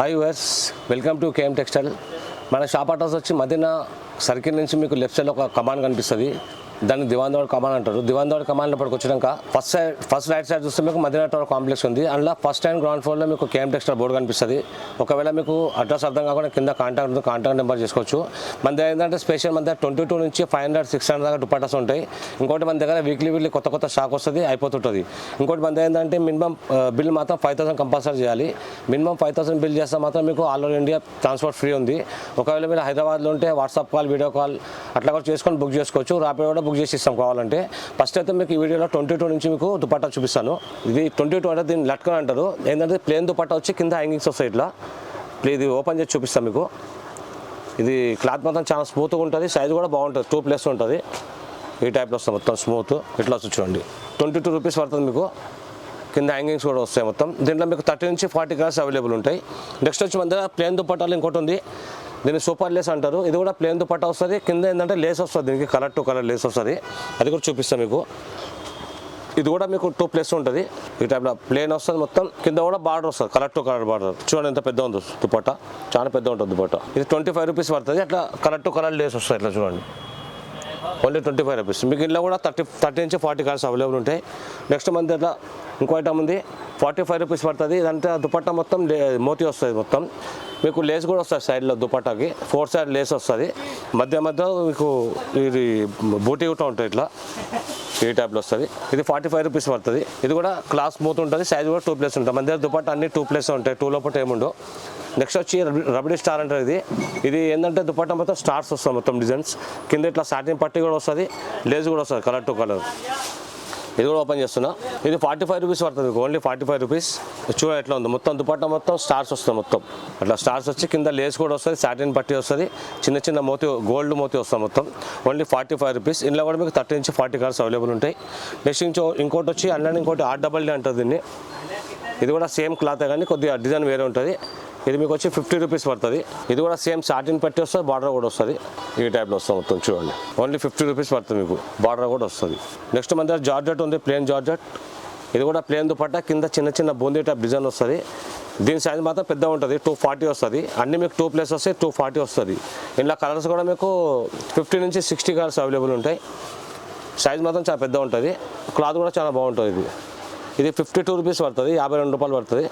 Hi viewers, welcome to KM textile. మన shop address వచ్చి Madina circle నుంచి మీకు లెఫ్ట్ సైడ్లో ఒక కమాన్ కనిపిస్తుంది. దాన్ని దివాన్దవాడ కమాన్ అంటారు. దివాన్దవాడ కమాన్ లోపలికి వచ్చినాక ఫస్ట్ రైట్ సైడ్ చూస్తే మీకు మదీనా టవర్ కాంప్లెక్స్ ఉంది. అందులో ఫస్ట్ అండ్ గ్రౌండ్ ఫ్లోర్లో మీకు కేఎం టెక్స్టైల్ బోర్డు కనిపిస్తుంది. ఒకవేళ మీకు అడ్రస్ అర్థం కాకుండా కింద కాంటాక్ట్ నెంబర్ చేసుకోవచ్చు. మన దగ్గర ఏంటంటే స్పెషల్ మన దగ్గర 22 నుంచి 500, 600 దాకా దుపట్టాస్ ఉంటాయి. ఇంకోటి మన దగ్గర వీక్లీ కొత్త స్టాక్ వస్తుంది, అయిపోతుంటుంది. ఇంకోటి మన దగ్గర ఏంటంటే మినిమం బిల్ మాత్రం 5,000 కంపల్సరీ చేయాలి. మినిమం 5,000 బిల్ చేస్తే మాత్రం మీకు all over India transport free ఉంది. ఒకవేళ మీరు హైదరాబాద్లో ఉంటే వాట్సాప్ కాల్, వీడియో కాల్ అట్లా కూడా చేసుకొని బుక్ చేసుకోవచ్చు. రాపిడో కూడా బుక్ చేసి ఇస్తాం కావాలంటే. ఫస్ట్ అయితే మీకు ఈ వీడియోలో 22 నుంచి మీకు దుపట్టా చూపిస్తాను. ఇది 22 అంటే దీన్ని లట్కన్ అంటారు. ఏంటంటే ప్లేన్ దుపట్టా వచ్చి కింద హ్యాంగింగ్స్ వస్తాయి. ఇట్లా ఇది ఓపెన్ చేసి చూపిస్తాను మీకు. ఇది క్లాత్ మొత్తం చాలా స్మూత్గా ఉంటుంది, సైజ్ కూడా బాగుంటుంది, 2 ప్లేస్ ఉంటుంది. ఈ టైప్లో వస్తుంది మొత్తం స్మూత్. ఇట్లా వచ్చి చూడండి, 22 రూపీస్ పడుతుంది మీకు. కింద హ్యాంగింగ్స్ కూడా వస్తాయి మొత్తం. దీంట్లో మీకు 30 నుంచి 40 కలర్స్ అవైలబుల్ ఉంటాయి. నెక్స్ట్ వచ్చి మన దగ్గర ప్లేన్ దుపట్టాలు ఇంకోటి ఉంది, దీన్ని సూపర్ లేస్ అంటారు. ఇది కూడా ప్లేన్ దుపట్టా వస్తుంది. కింద ఏంటంటే లేస్ వస్తుంది, దీనికి కలర్ టు కలర్ లేస్ వస్తుంది. అది కూడా చూపిస్తాను మీకు. ఇది కూడా మీకు 2 ప్లేస్ ఉంటుంది. ఈ టైప్లో ప్లేన్ వస్తుంది మొత్తం. కింద కూడా బార్డర్ వస్తుంది, కలర్ టు కలర్ బార్డర్. చూడండి ఎంత పెద్ద ఉంది దుపట్టా, చాలా పెద్ద ఉంటుంది దుపట్టా. ఇది 25 రూపీస్ పడుతుంది. అట్లా కలర్ టు కలర్ లేస్ వస్తుంది. ఇట్లా చూడండి, ఓన్లీ 25 రూపీస్. మీకు ఇంట్లో కూడా 30 నుంచి 40 కలర్స్ అవైలబుల్ ఉంటాయి. నెక్స్ట్ మన దగ్గర ఇంకో ఐటమ్ ఉంది, 45 రూపీస్ పడుతుంది. ఇదంతా దుపట్టా మొత్తం మోతీ వస్తుంది మొత్తం. మీకు లేస్ కూడా వస్తుంది సైడ్లో దుపట్టాకి, 4 సైడ్ లేస్ వస్తుంది. మధ్య మీకు ఇది బూటీ కూడా ఉంటుంది. ఇట్లా ఈ టైప్లో వస్తుంది. ఇది 45 రూపీస్ పడుతుంది. ఇది కూడా క్లాత్ స్మూత్ ఉంటుంది, సైజ్ కూడా 2 ప్లేస్ ఉంటుంది. మన దగ్గర దుపట్టా అన్ని 2 ప్లేస్ ఉంటాయి, 2 లోపల ఏముండవు. నెక్స్ట్ వచ్చి రబడీ స్టార్ అంటారు. ఇది ఏంటంటే దుపట్టా మొత్తం స్టార్స్ వస్తాయి, మొత్తం డిజైన్స్. కింద ఇట్లా సాటిన్ పట్టి కూడా వస్తుంది, లేస్ కూడా వస్తుంది కలర్ టు కలర్. ఇది కూడా ఓపెన్ చేస్తున్నా. ఇది 45 రూపీస్ పడుతుంది, ఓన్లీ 45 రూపీస్. చూడ ఎట్లా ఉంది, మొత్తం దుపట్టా మొత్తం స్టార్స్ వస్తుంది మొత్తం. అట్లా స్టార్స్ వచ్చి కింద లేస్ కూడా వస్తుంది, సాటిన్ పట్టి వస్తుంది, చిన్న మోతీ గోల్డ్ మోతీ వస్తుంది మొత్తం. Only 45 rupees. ఇందులో కూడా మీకు 30 నుంచి 40 కలర్స్ అవైలబుల్ ఉంటాయి. నెక్స్ట్ ఇంకోటి వచ్చి ఇంకోటి RDD అంటుంది దీన్ని. ఇది కూడా సేమ్ క్లాతే కానీ కొద్దిగా డిజైన్ వేరే ఉంటుంది. ఇది మీకు వచ్చి 50 రూపీస్ పడుతుంది. ఇది కూడా సేమ్ సాటిన్ పట్టి వస్తుంది, బార్డర్ కూడా వస్తుంది. ఈ టైప్లో వస్తుంది మొత్తం. చూడండి, ఓన్లీ 50 రూపీస్ పడుతుంది మీకు, బార్డర్ కూడా వస్తుంది. నెక్స్ట్ మన దగ్గర జార్జెట్ ఉంది, ప్లేన్ జార్జెట్. ఇది కూడా ప్లేన్ దుపట్టా, కింద చిన్న బూందీ టైప్ డిజైన్ వస్తుంది. దీని సైజ్ మాత్రం పెద్ద ఉంటుంది, 240 వస్తుంది. అన్ని మీకు 2 ప్లేస్ వస్తాయి, 240 వస్తుంది. ఇంట్లో కలర్స్ కూడా మీకు 50 నుంచి 60 కలర్స్ అవైలబుల్ ఉంటాయి. సైజ్ మాత్రం చాలా పెద్ద ఉంటుంది, క్లాత్ కూడా చాలా బాగుంటుంది. ఇది 52 రూపీస్ పడుతుంది, 52 రూపాయలు పడుతుంది.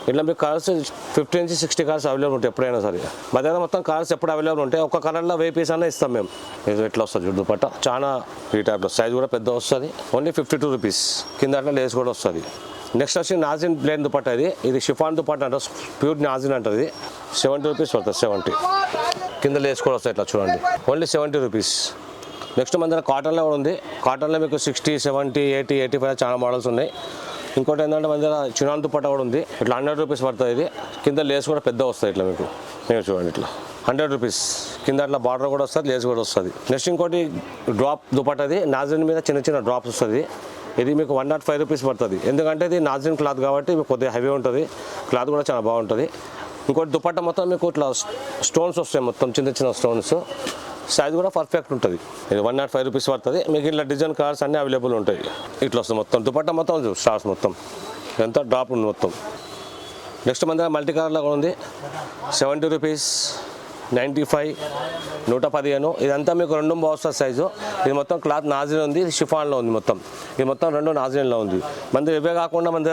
ఇట్లా మీకు కలర్స్ 50 నుంచి 60 కలర్స్ అవైలబుల్ ఉంటాయి ఎప్పుడైనా సరే. మా దగ్గర మొత్తం కలర్స్ ఎప్పుడు అవైలబుల్ ఉంటాయి. ఒక కలర్లో 1000 పీస్ అన్నా ఇస్తాం మేము. ఇది ఎట్లా వస్తుంది దుపట్టా, చాలా ఈ టైప్లో సైజ్ కూడా పెద్ద వస్తుంది. Only 52 rupees. కింద అట్లా లేస్ కూడా వస్తుంది. నెక్స్ట్ వచ్చి నాజిన్ ప్లేన్ దుపట్టా. ఇది షిఫాన్ దుపట్టా అంటారు, ప్యూర్ నాజిన్ అంటుంది. 70 రూపీస్ పడుతుంది, 70. కింద లేస్ కూడా వస్తాయి. ఇట్లా చూడండి, ఓన్లీ 70 రూపీస్. నెక్స్ట్ మన దగ్గర కాటన్లో కూడా ఉంది. కాటన్లో మీకు 60, 70, 80, 85 చాలా మోడల్స్ ఉన్నాయి. ఇంకోటి ఏంటంటే మన దగ్గర చినాన్ దుపట్టా కూడా ఉంది. ఇట్లా 100 రూపీస్ పడుతుంది. ఇది కింద లేస్ కూడా పెద్ద వస్తుంది. ఇట్లా మీకు నేను చూడండి, ఇట్లా 100 రూపీస్. కింద అట్లా బార్డర్ కూడా వస్తుంది, లేస్ కూడా వస్తుంది. నెక్స్ట్ ఇంకోటి డ్రాప్ దుపట్టా. నాజిన్ మీద చిన్న డ్రాప్స్ వస్తుంది. ఇది మీకు 105 రూపీస్ పడుతుంది. ఎందుకంటే ఇది నాజిన్ క్లాత్ కాబట్టి మీకు కొద్దిగా హెవీ ఉంటుంది, క్లాత్ కూడా చాలా బాగుంటుంది. ఇంకోటి దుపట్టా మొత్తం మీకు ఇట్లా స్టోన్స్ వస్తాయి, మొత్తం చిన్న స్టోన్స్. సైజ్ కూడా పర్ఫెక్ట్ ఉంటుంది. ఇది 105 రూపీస్ పడుతుంది. మీకు ఇట్లా డిజైన్ కలర్స్ అన్నీ అవైలబుల్ ఉంటాయి. ఇట్లా వస్తుంది మొత్తం దుపట్టా మొత్తం స్టార్స్ మొత్తం ఎంత డ్రాప్ ఉంది మొత్తం. నెక్స్ట్ మన దగ్గర మల్టీ కలర్లో కూడా ఉంది. 70 రూపీస్, 95, 115. ఇదంతా మీకు 2 వస్తుంది సైజు. ఇది మొత్తం క్లాత్ నాజిన్ ఉంది, ఇది షిఫాన్లో ఉంది మొత్తం. ఇది మొత్తం 2 నాజిన్లో ఉంది. మన దగ్గర ఇవే కాకుండా మన దగ్గర